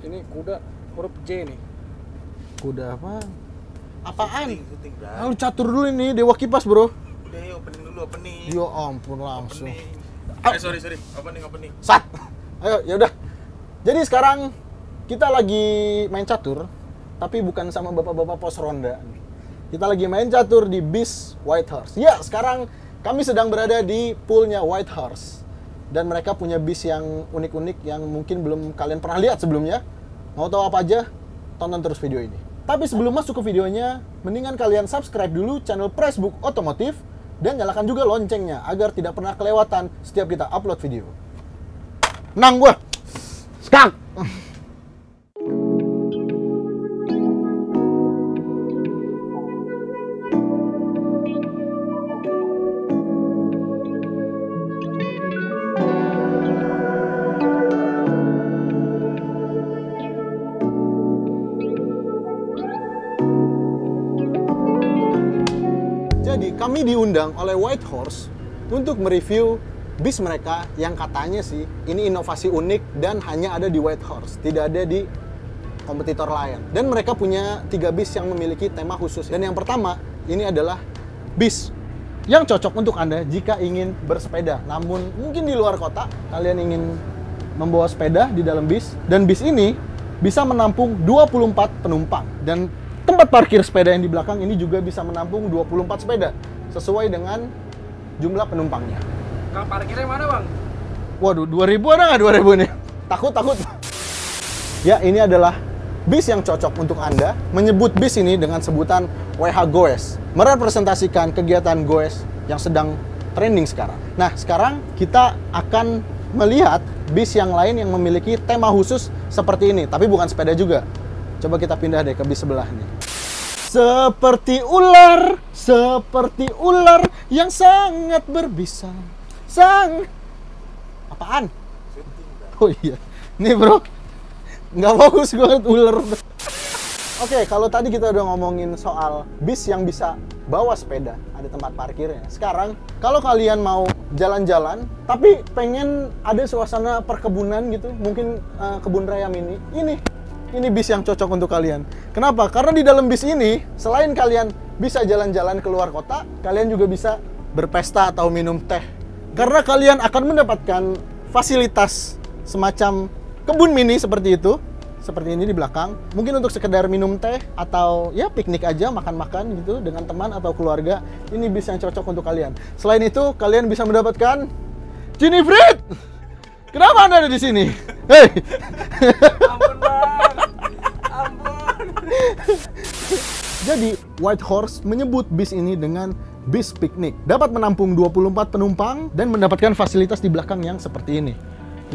Ini kuda huruf J nih. Kuda apa? Apaan? Syuting, Bro. Ah, lu catur dulu ini, Dewa Kipas, Bro. Udah, opening dulu, opening. Ya ampun, langsung. Sorry. Opening. Sat. Ayo, ya udah. Jadi sekarang kita lagi main catur, tapi bukan sama bapak-bapak pos ronda. Kita lagi main catur di bis White Horse. Ya, sekarang kami sedang berada di poolnya White Horse. Dan mereka punya bis yang unik-unik yang mungkin belum kalian pernah lihat sebelumnya. Mau tahu apa aja? Tonton terus video ini. Tapi sebelum masuk ke videonya, mendingan kalian subscribe dulu channel Pressbook Otomotif dan nyalakan juga loncengnya agar tidak pernah kelewatan setiap kita upload video. Nang gua. Skak. Jadi kami diundang oleh White Horse untuk mereview bis mereka yang katanya sih ini inovasi unik dan hanya ada di White Horse, tidak ada di kompetitor lain. Dan mereka punya 3 bis yang memiliki tema khusus. Dan yang pertama, ini adalah bis yang cocok untuk Anda jika ingin bersepeda. Namun mungkin di luar kota, kalian ingin membawa sepeda di dalam bis. Dan bis ini bisa menampung 24 penumpang. Dan tempat parkir sepeda yang di belakang ini juga bisa menampung 24 sepeda sesuai dengan jumlah penumpangnya. Kang, parkirnya mana, Bang? Waduh, 2000 ada nggak 2000 nih? Takut. Ya, ini adalah bis yang cocok untuk Anda. Menyebut bis ini dengan sebutan WH Goes, merepresentasikan kegiatan goes yang sedang trending sekarang. Nah, sekarang kita akan melihat bis yang lain yang memiliki tema khusus seperti ini, tapi bukan sepeda juga. Coba kita pindah deh ke bis sebelah nih. Seperti ular yang sangat berbisa. Apaan? Oh iya. Nih bro, nggak fokus gue ngeliat ular. Oke, kalau tadi kita udah ngomongin soal bis yang bisa bawa sepeda, ada tempat parkirnya. Sekarang, kalau kalian mau jalan-jalan, tapi pengen ada suasana perkebunan gitu, mungkin kebun raya mini, ini bis yang cocok untuk kalian. Kenapa? Karena di dalam bis ini, selain kalian bisa jalan-jalan keluar kota, kalian juga bisa berpesta atau minum teh. Karena kalian akan mendapatkan fasilitas semacam kebun mini seperti itu. Seperti ini di belakang. Mungkin untuk sekedar minum teh atau ya piknik aja, makan-makan gitu dengan teman atau keluarga. Ini bis yang cocok untuk kalian. Selain itu, kalian bisa mendapatkan Cinifrit! Kenapa Anda ada di sini? Hei! Ampun, Bang. Ampun. Jadi, White Horse menyebut bis ini dengan bis piknik. Dapat menampung 24 penumpang dan mendapatkan fasilitas di belakang yang seperti ini.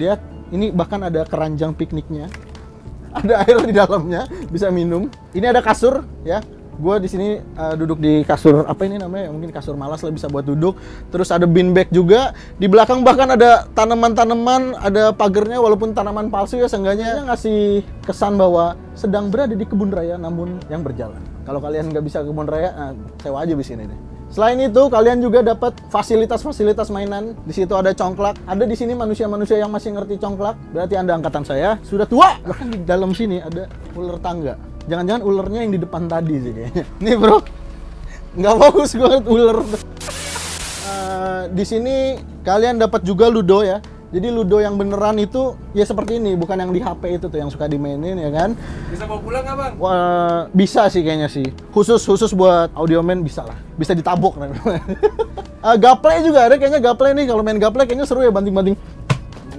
Lihat, ini bahkan ada keranjang pikniknya. Ada air di dalamnya, bisa minum. Ini ada kasur, ya. Gue di sini duduk di kasur, apa ini namanya? Mungkin kasur malas lah, bisa buat duduk. Terus ada beanbag juga. Di belakang bahkan ada tanaman-tanaman, ada pagernya walaupun tanaman palsu ya, seenggaknya ngasih kesan bahwa sedang berada di kebun raya namun yang berjalan. Kalau kalian nggak bisa ke kebun raya, sewa aja bis ini deh. Selain itu, kalian juga dapat fasilitas-fasilitas mainan. Di situ ada congklak. Ada di sini manusia-manusia yang masih ngerti congklak. Berarti Anda angkatan saya sudah tua. Bahkan di dalam sini ada ular tangga. Jangan-jangan ularnya yang di depan tadi sih kayaknya. Nih bro, nggak fokus gue ngeliat ular. Di sini kalian dapat juga ludo ya. Jadi ludo yang beneran itu ya seperti ini, bukan yang di HP itu tuh yang suka dimainin ya kan. Bisa bawa pulang nggak, Bang? Wah, bisa sih kayaknya sih. Khusus buat audioman bisa lah. Bisa ditabok. Gaple juga ada kayaknya, gaple nih. Kalau main gaple kayaknya seru ya, banting-banting.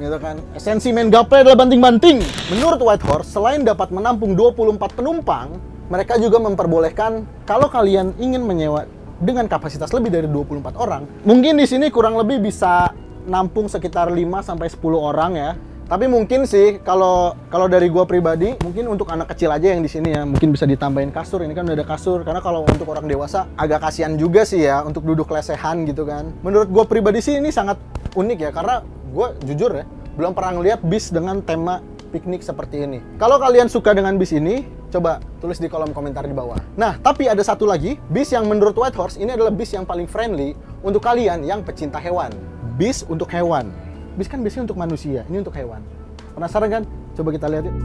Gitu kan. Esensi main gaple adalah banting-banting. Menurut White Horse, selain dapat menampung 24 penumpang, mereka juga memperbolehkan kalau kalian ingin menyewa dengan kapasitas lebih dari 24 orang, mungkin di sini kurang lebih bisa nampung sekitar 5 sampai 10 orang ya. Tapi mungkin sih kalau dari gua pribadi, mungkin untuk anak kecil aja yang di sini ya, mungkin bisa ditambahin kasur. Ini kan udah ada kasur. Karena kalau untuk orang dewasa agak kasihan juga sih ya untuk duduk lesehan gitu kan. Menurut gua pribadi sih ini sangat unik ya, karena gua jujur ya belum pernah ngeliat bis dengan tema piknik seperti ini. Kalau kalian suka dengan bis ini, coba tulis di kolom komentar di bawah. Nah, tapi ada satu lagi, bis yang menurut White Horse ini adalah bis yang paling friendly untuk kalian yang pecinta hewan. Bis untuk hewan. Bis kan biasanya untuk manusia, ini untuk hewan. Penasaran kan? Coba kita lihat yuk.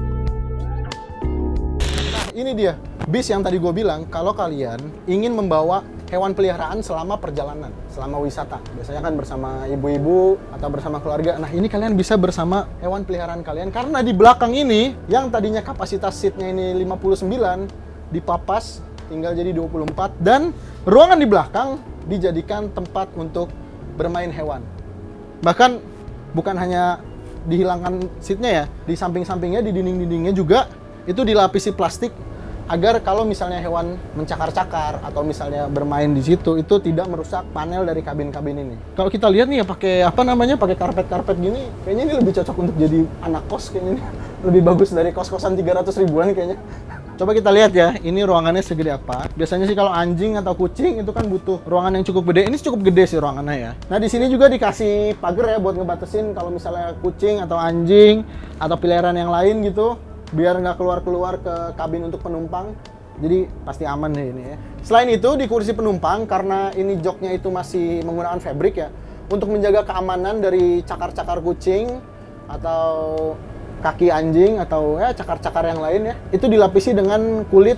ini dia bis yang tadi gue bilang kalau kalian ingin membawa hewan peliharaan selama perjalanan, selama wisata. Biasanya kan bersama ibu-ibu atau bersama keluarga. Nah, ini kalian bisa bersama hewan peliharaan kalian karena di belakang ini yang tadinya kapasitas seatnya ini 59 dipapas tinggal jadi 24 dan ruangan di belakang dijadikan tempat untuk bermain hewan. Bahkan bukan hanya dihilangkan seatnya ya, di samping-sampingnya, di dinding-dindingnya juga itu dilapisi plastik agar kalau misalnya hewan mencakar-cakar atau misalnya bermain di situ itu tidak merusak panel dari kabin-kabin ini. Kalau kita lihat nih ya pakai apa namanya, pakai karpet-karpet gini, kayaknya ini lebih cocok untuk jadi anak kos kayaknya nih. Lebih bagus dari kos-kosan 300 ribuan kayaknya. Coba kita lihat ya, ini ruangannya segede apa. Biasanya sih kalau anjing atau kucing itu kan butuh ruangan yang cukup gede. Ini cukup gede sih ruangannya ya. Nah, di sini juga dikasih pagar ya buat ngebatasin kalau misalnya kucing atau anjing atau peliharaan yang lain gitu, biar nggak keluar-keluar ke kabin untuk penumpang. Jadi pasti aman deh ini ya. Selain itu di kursi penumpang, karena ini joknya itu masih menggunakan fabric ya, untuk menjaga keamanan dari cakar-cakar kucing atau kaki anjing atau ya cakar-cakar yang lain ya, itu dilapisi dengan kulit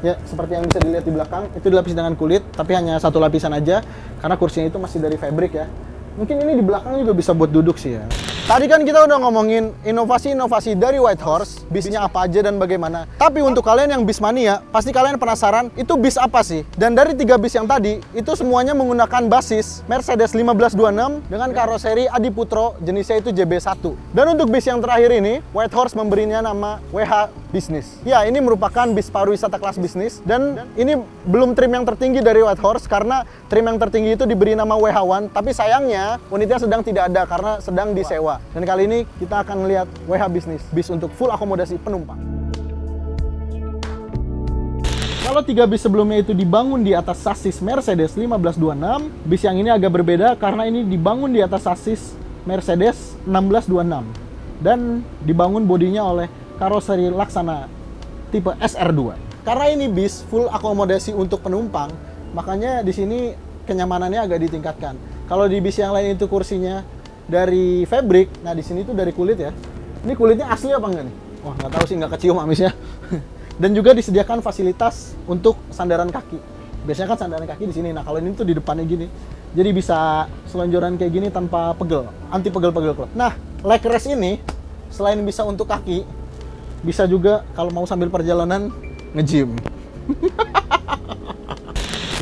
ya, seperti yang bisa dilihat di belakang. Itu dilapisi dengan kulit, tapi hanya satu lapisan aja karena kursinya itu masih dari fabric ya. Mungkin ini di belakang juga bisa buat duduk sih ya. Tadi kan kita udah ngomongin inovasi-inovasi dari Whitehorse, bisnya apa aja dan bagaimana. Tapi untuk kalian yang bis mania, pasti kalian penasaran itu bis apa sih? Dan dari 3 bis yang tadi, itu semuanya menggunakan basis Mercedes 1526 dengan karoseri Adiputro, jenisnya itu JB1. Dan untuk bis yang terakhir ini, Whitehorse memberinya nama WH Business. Ya, ini merupakan bis pariwisata kelas bisnis, dan ini belum trim yang tertinggi dari Whitehorse karena trim yang tertinggi itu diberi nama WH1, tapi sayangnya unitnya sedang tidak ada karena sedang disewa. Dan kali ini kita akan melihat WH Business, bis untuk full akomodasi penumpang. Kalau 3 bis sebelumnya itu dibangun di atas sasis Mercedes 1526, bis yang ini agak berbeda karena ini dibangun di atas sasis Mercedes 1626 dan dibangun bodinya oleh karoseri Laksana tipe SR2. Karena ini bis full akomodasi untuk penumpang, makanya di sini kenyamanannya agak ditingkatkan. Kalau di bis yang lain itu kursinya dari fabric, nah di sini tuh dari kulit ya. Ini kulitnya asli apa enggak nih? Wah, nggak tahu sih, nggak kecium amisnya. Dan juga disediakan fasilitas untuk sandaran kaki. Biasanya kan sandaran kaki di sini. Nah, kalau ini tuh di depannya gini. Jadi bisa selonjoran kayak gini tanpa pegel, anti pegel-pegel klep. Nah, leg rest ini selain bisa untuk kaki, bisa juga kalau mau sambil perjalanan nge-gym.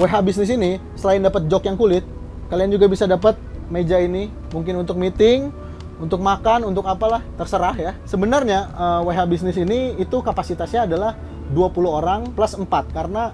WH Business ini selain dapat jok yang kulit, kalian juga bisa dapat meja ini, mungkin untuk meeting, untuk makan, untuk apalah, terserah ya. Sebenarnya WH Business ini itu kapasitasnya adalah 20 orang plus 4 karena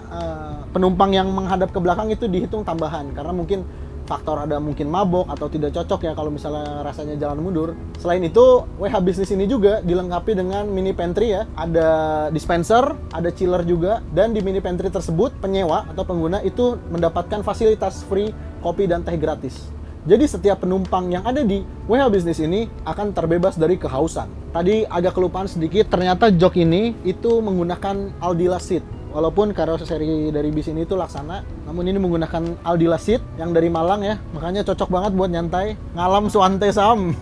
penumpang yang menghadap ke belakang itu dihitung tambahan karena mungkin faktor ada mungkin mabok atau tidak cocok ya kalau misalnya rasanya jalan mundur. Selain itu, WH Business ini juga dilengkapi dengan mini pantry ya. Ada dispenser, ada chiller juga, dan di mini pantry tersebut penyewa atau pengguna itu mendapatkan fasilitas free kopi dan teh gratis. Jadi setiap penumpang yang ada di WH Business ini akan terbebas dari kehausan. Tadi agak kelupaan sedikit, ternyata jok ini itu menggunakan Aldila seat. Walaupun karoseri dari bis ini itu Laksana, namun ini menggunakan Aldila seat yang dari Malang ya. Makanya cocok banget buat nyantai, ngalam suante sam.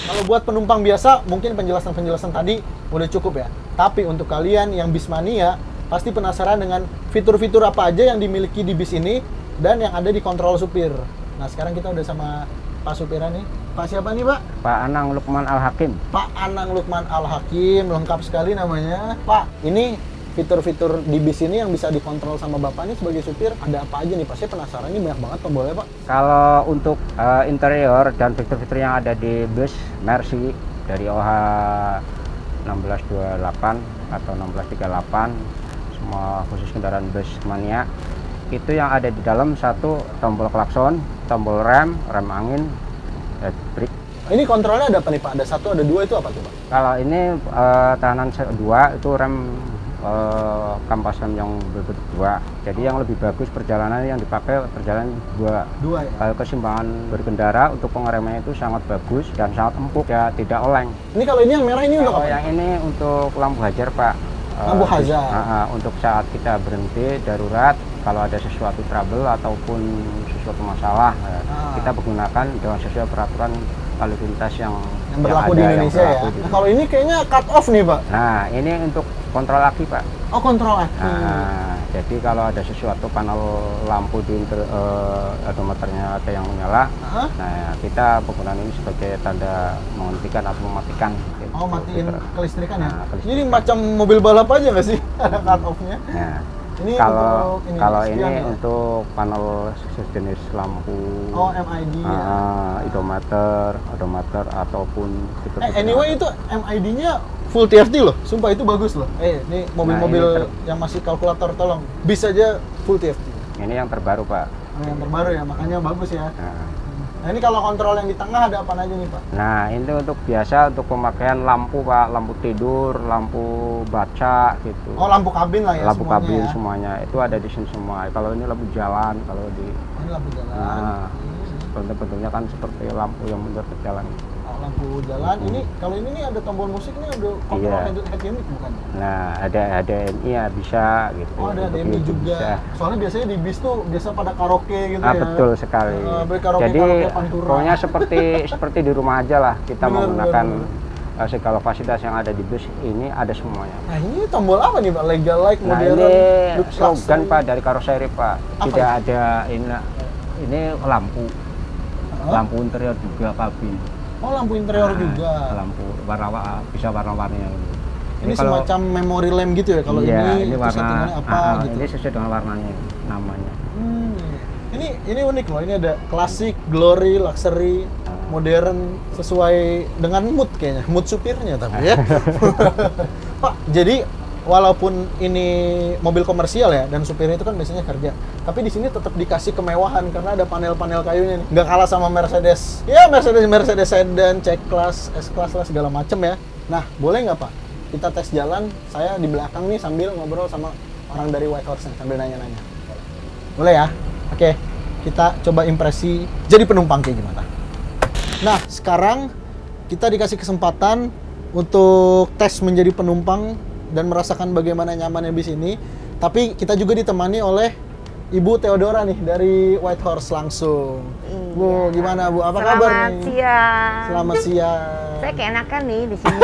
Kalau buat penumpang biasa, mungkin penjelasan-penjelasan tadi udah cukup ya. Tapi untuk kalian yang bis mania, pasti penasaran dengan fitur-fitur apa aja yang dimiliki di bis ini dan yang ada di kontrol supir. Nah, sekarang kita udah sama Pak supirnya nih. Pak siapa nih, Pak? Pak Anang Lukman Al-Hakim. Pak Anang Lukman Al-Hakim, lengkap sekali namanya. Pak, ini fitur-fitur di bis ini yang bisa dikontrol sama Bapak nih sebagai supir, ada apa aja nih Pak? Saya penasaran, ini banyak banget Pak, boleh Pak? Kalau untuk interior dan fitur-fitur yang ada di bus Mercy dari OH 1628 atau 1638, semua khusus kendaraan bus mania, itu yang ada di dalam satu tombol klakson, tombol rem angin, brake. Ini kontrolnya ada apa nih Pak? Ada 1, ada 2, itu apa tuh Pak? Kalau ini tahanan 2 itu rem kampas rem yang berbentuk 2. Jadi yang lebih bagus perjalanan yang dipakai perjalanan 2 ya? Kalau keseimbangan berkendara untuk pengeremannya itu sangat bagus dan sangat empuk ya, tidak oleng. Ini kalau ini yang merah ini untuk apa? Yang ini untuk lampu hajar Pak. Lampu hajar? Untuk saat kita berhenti darurat, kalau ada sesuatu trouble ataupun sesuatu masalah, kita menggunakan dengan sesuai peraturan lalu lintas yang berlaku di Indonesia ya. Nah, kalau ini kayaknya cut off nih Pak. Nah, ini untuk kontrol aki Pak. Oh, kontrol aki. Nah, jadi kalau ada sesuatu panel lampu di odometernya ada yang menyala, nah kita penggunaan ini sebagai tanda menghentikan atau mematikan. Gitu. Oh, matiin kelistrikan ya? Nah, kelistrikan. Jadi macam mobil balap aja nggak sih ada cut off-nya? Nah, ini kalau ini ya? untuk panel sejenis lampu MID ya. odometer ataupun anyway itu MID-nya full TFT loh, sumpah itu bagus loh. Ini mobil-mobil yang masih kalkulator tolong bisa aja full TFT. Ini yang terbaru Pak. Yang terbaru ya, makanya bagus ya. Nah ini kalau kontrol yang di tengah ada apa aja nih Pak? Nah ini untuk biasa untuk pemakaian lampu Pak, lampu tidur, lampu baca gitu. Oh lampu kabin lah ya. Lampu kabin ya? Semuanya itu ada di sini semua. Kalau ini lampu jalan, kalau di ini lampu jalan. Nah, bentuknya kan seperti lampu yang mundur ke jalan. Lampu jalan. Ini kalau ini nih ada tombol musik nih, ada kontrol head unit bukan? Nah ada HDMI ya bisa gitu. Oh ada HDMI juga. Bisa. Soalnya biasanya di bis tuh biasa pada karaoke gitu ya. Betul sekali. Jadi pokoknya seperti di rumah aja lah kita menggunakan segala fasilitas yang ada di bus ini ada semuanya. Nah ini tombol apa nih Pak? Legal like, modern. Ini slogan Pak dari Karoseri Pak. Tidak ada ini lampu. Lampu interior juga kabin. Oh lampu interior juga. Lampu bisa warna-warni yang ini semacam memory lamp gitu ya kalau ini warna apa gitu. Ini sesuai dengan warnanya namanya. Ini unik loh. Ini ada klasik, glory, luxury, modern sesuai dengan mood kayaknya. Mood supirnya tapi ya. Pak, jadi walaupun ini mobil komersial ya dan supirnya itu kan biasanya kerja, tapi di sini tetap dikasih kemewahan karena ada panel-panel kayunya nih. Nggak kalah sama Mercedes. Ya Mercedes sedan, C-Class, S-Class lah segala macem ya. Nah, boleh nggak Pak? Kita tes jalan, saya di belakang nih sambil ngobrol sama orang dari Whitehorse sambil nanya-nanya. Boleh ya? Oke, kita coba impresi jadi penumpang kayak gimana. Nah, sekarang kita dikasih kesempatan untuk tes menjadi penumpang dan merasakan bagaimana nyamannya bis ini. Tapi kita juga ditemani oleh Ibu Theodora nih dari Whitehorse langsung. Iya. Bu, gimana Bu? Apa kabar nih? Siang. Selamat siang. Saya keenakan nih di sini.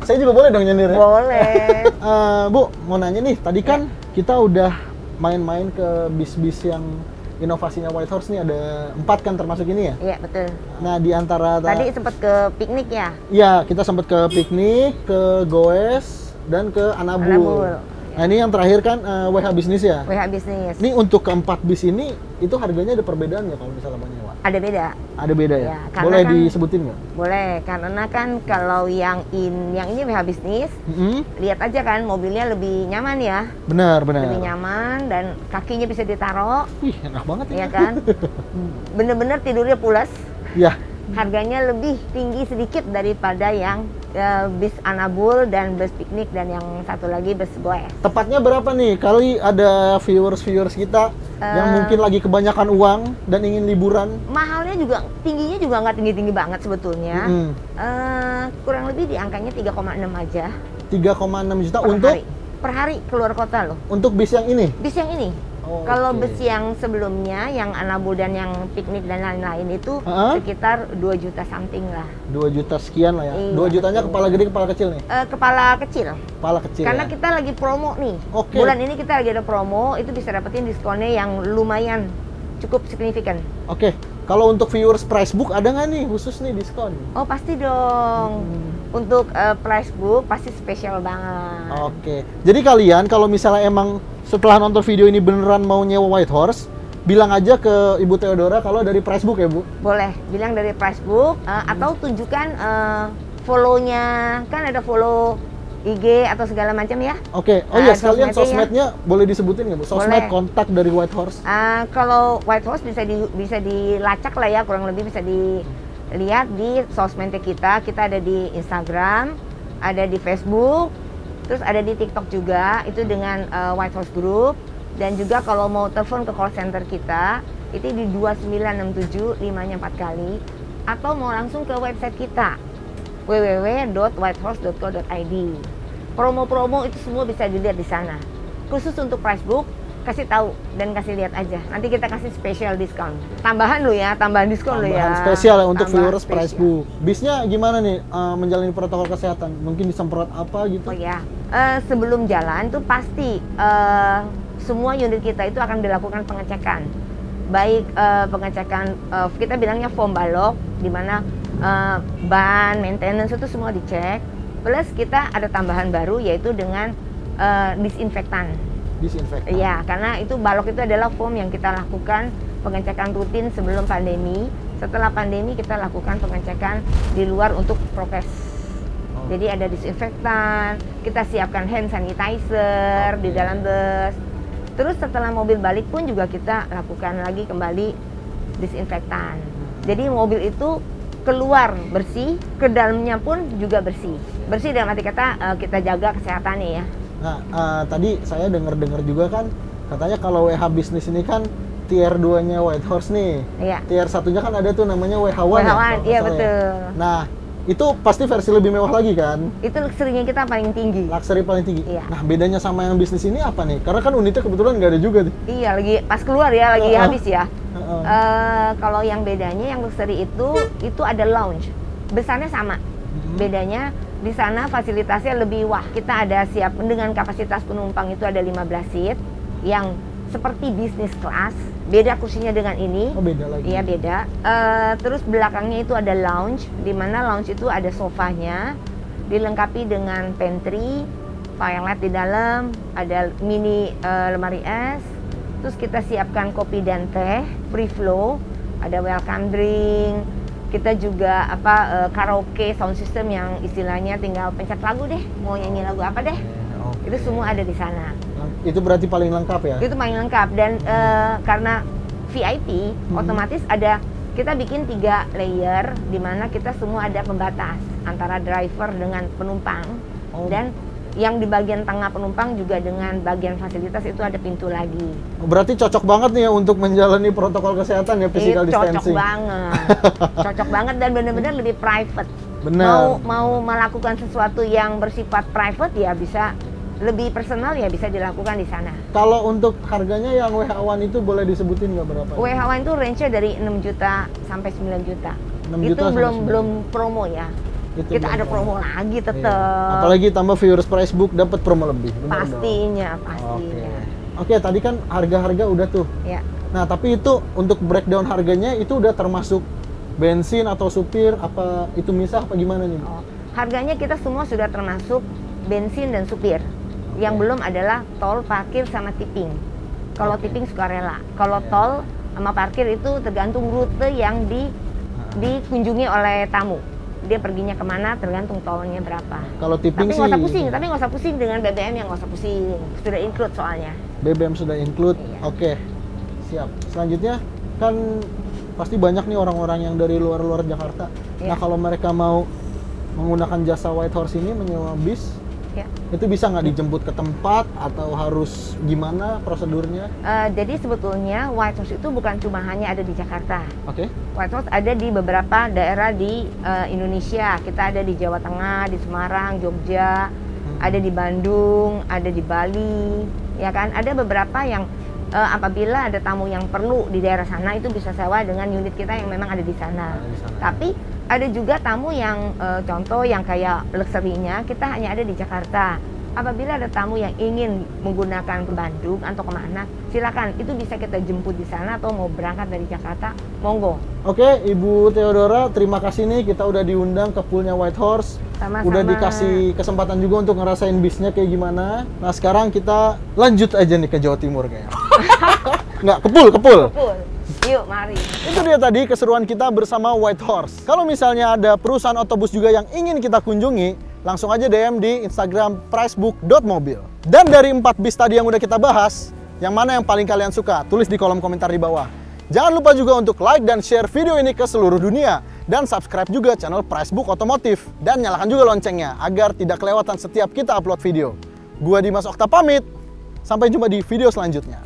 Saya juga boleh dong nyender ya? Boleh. Bu, mau nanya nih, tadi kan kita udah main-main ke bis-bis yang inovasinya Whitehorse nih, ada 4 kan termasuk ini ya? Iya, betul. Nah, di antara tadi sempat ke piknik ya? Iya, kita sempat ke piknik, ke Goes, dan ke Anabul. Nah, ini yang terakhir kan WH Bisnis ya? WH Bisnis. Ini untuk keempat bis ini, itu harganya ada perbedaan nggak kalau misalnya mau nyewa? Ada beda. Ada beda ya? Boleh kan, disebutin nggak? Boleh, karena kan kalau yang ini WH Bisnis, lihat aja kan mobilnya lebih nyaman ya. Benar. Lebih nyaman dan kakinya bisa ditaruh. Wih, enak banget ya. Iya kan? Bener-bener tidurnya pulas. Iya. Harganya lebih tinggi sedikit daripada yang bis Anabul dan bus piknik dan yang satu lagi bus Goes. Tepatnya berapa nih? Kali ada viewers kita yang mungkin lagi kebanyakan uang dan ingin liburan. Mahalnya juga, tingginya juga nggak tinggi-tinggi banget sebetulnya. Kurang lebih di angkanya 3,6 aja. 3,6 juta untuk? Per hari keluar kota loh. Untuk bis yang ini? Bis yang ini. Kalau bus yang sebelumnya, yang Anabul dan yang piknik dan lain-lain itu sekitar 2 juta something lah. 2 juta sekian lah ya? Iya, 2 jutanya betul. Kepala gede, kepala kecil nih? Kepala kecil. Kepala kecil karena ya? Kita lagi promo nih. Bulan ini kita lagi ada promo, itu bisa dapetin diskonnya yang lumayan cukup signifikan. Kalau untuk viewers Pricebook ada nggak nih khusus nih diskon? Oh pasti dong. Untuk Pricebook pasti spesial banget. Jadi kalian kalau misalnya emang setelah nonton video ini beneran mau nyewa Whitehorse, bilang aja ke Ibu Theodora kalau dari Pricebook ya Bu? Boleh, bilang dari Pricebook atau tunjukkan follow-nya, kan ada follow IG atau segala macam ya. Oh iya, sekalian sosmednya boleh disebutin nggak Bu? Sosmed kontak dari Whitehorse. Kalau Whitehorse bisa dilacak lah ya, kurang lebih bisa dilihat di sosmednya kita. Kita ada di Instagram, ada di Facebook, terus ada di TikTok juga, itu dengan Whitehorse Group. Dan juga kalau mau telepon ke call center kita, itu di 2967 5-nya 4 kali. Atau mau langsung ke website kita, www.whitehorse.co.id. Promo-promo itu semua bisa dilihat di sana. Khusus untuk Pricebook, kasih tahu dan kasih lihat aja. Nanti kita kasih special diskon. Tambahan lo ya, tambahan diskon lo ya. Tambahan spesial ya untuk Tambahan viewers spesial. Pricebook. Bisnya gimana nih menjalani protokol kesehatan? Mungkin disemprot apa gitu? Oh ya, sebelum jalan tuh pasti semua unit kita itu akan dilakukan pengecekan. Baik pengecekan kita bilangnya foam balok, di mana ban, maintenance itu semua dicek. Plus kita ada tambahan baru yaitu dengan disinfektan. Disinfektan. Iya, karena itu balok itu adalah foam yang kita lakukan pengecekan rutin sebelum pandemi. Setelah pandemi kita lakukan pengecekan di luar untuk prokes. Jadi ada disinfektan, kita siapkan hand sanitizer di dalam bus. Terus setelah mobil balik pun juga kita lakukan lagi kembali disinfektan. Jadi mobil itu keluar bersih, ke dalamnya pun juga bersih. Bersih dalam arti kata kita jaga kesehatannya ya. Nah, tadi saya dengar juga kan katanya kalau WH bisnis ini kan tier 2-nya Whitehorse nih. Iya. Tier 1-nya kan ada tuh namanya WH1. WH1, iya betul. Nah, itu pasti versi lebih mewah lagi kan? Itu luxury-nya kita paling tinggi. Luxury paling tinggi. Iya. Nah, bedanya sama yang bisnis ini apa nih? Karena kan unitnya kebetulan nggak ada juga nih. Iya, lagi pas keluar ya, lagi habis ya. Uh-uh. Kalau yang bedanya yang luxury itu ada lounge. Besarnya sama. Bedanya di sana fasilitasnya lebih wah. Kita ada siap dengan kapasitas penumpang itu ada 15 seat yang seperti bisnis kelas. Beda kursinya dengan ini. Oh, beda lagi. Iya, beda. Terus belakangnya itu ada lounge, di mana lounge itu ada sofanya, dilengkapi dengan pantry, toilet di dalam, ada mini lemari es. Terus kita siapkan kopi dan teh, free flow, ada welcome drink. Kita juga karaoke sound system yang istilahnya tinggal pencet lagu deh, mau nyanyi lagu apa deh. Okay. Itu semua ada di sana. Itu berarti paling lengkap ya? Itu paling lengkap dan karena VIP otomatis ada kita bikin 3 layer di mana kita semua ada pembatas antara driver dengan penumpang. Dan yang di bagian tengah penumpang juga dengan bagian fasilitas itu ada pintu lagi. Berarti cocok banget nih ya untuk menjalani protokol kesehatan ya, physical distancing. Cocok banget. Cocok banget dan benar-benar lebih private. Benar. Mau melakukan sesuatu yang bersifat private ya bisa lebih personal ya bisa dilakukan di sana. Kalau untuk harganya yang WH1 itu boleh disebutin nggak berapa? WH1 itu range-nya dari 6 juta sampai 9 juta. 6 Itu juta belum promo ya. Itu Kita ada promo lagi tetap. Iya. Apalagi tambah viewers Pricebook dapat promo lebih. Benar Pastinya. Oke, tadi kan harga-harga udah tuh. Ya. Nah, tapi itu untuk breakdown harganya itu udah termasuk bensin atau supir, apa itu misah apa gimana nih? Harganya kita semua sudah termasuk bensin dan supir. Yang belum adalah tol, parkir, sama tipping. Kalau tipping sukarela. Kalau tol sama parkir itu tergantung rute yang dikunjungi oleh tamu. Dia perginya kemana tergantung tolnya berapa. Kalau tipping tapi nggak usah pusing dengan BBM yang nggak usah pusing. Sudah include soalnya. BBM sudah include. Iya. Oke. Siap. Selanjutnya kan pasti banyak nih orang-orang yang dari luar Jakarta. Iya. Nah, kalau mereka mau menggunakan jasa Whitehorse ini menyewa bis, Ya. itu bisa nggak dijemput ke tempat atau harus gimana prosedurnya? Jadi sebetulnya Whitehorse itu bukan cuma hanya ada di Jakarta. Oke. Whitehorse ada di beberapa daerah di Indonesia. Kita ada di Jawa Tengah, di Semarang, Jogja, ada di Bandung, ada di Bali, ya kan? Ada beberapa yang apabila ada tamu yang perlu di daerah sana itu bisa sewa dengan unit kita yang memang ada di sana. Tapi ada juga tamu yang contoh yang kayak luxury-nya kita hanya ada di Jakarta. Apabila ada tamu yang ingin menggunakan ke Bandung atau kemana, silakan itu bisa kita jemput di sana atau mau berangkat dari Jakarta, monggo. Oke, Ibu Theodora, terima kasih nih kita udah diundang ke poolnya Whitehorse. Sama-sama. Udah dikasih kesempatan juga untuk ngerasain bisnya kayak gimana. Nah, sekarang kita lanjut aja nih ke Jawa Timur kayaknya. Nggak, ke pool. Cool. Yuk, mari. Itu dia tadi keseruan kita bersama Whitehorse. Kalau misalnya ada perusahaan otobus juga yang ingin kita kunjungi, langsung aja DM di Instagram pricebook.mobil. Dan dari 4 bis tadi yang udah kita bahas, yang mana yang paling kalian suka? Tulis di kolom komentar di bawah. Jangan lupa juga untuk like dan share video ini ke seluruh dunia. Dan subscribe juga channel Pricebook Otomotif. Dan nyalakan juga loncengnya agar tidak kelewatan setiap kita upload video. Gua Dimas Okta pamit. Sampai jumpa di video selanjutnya.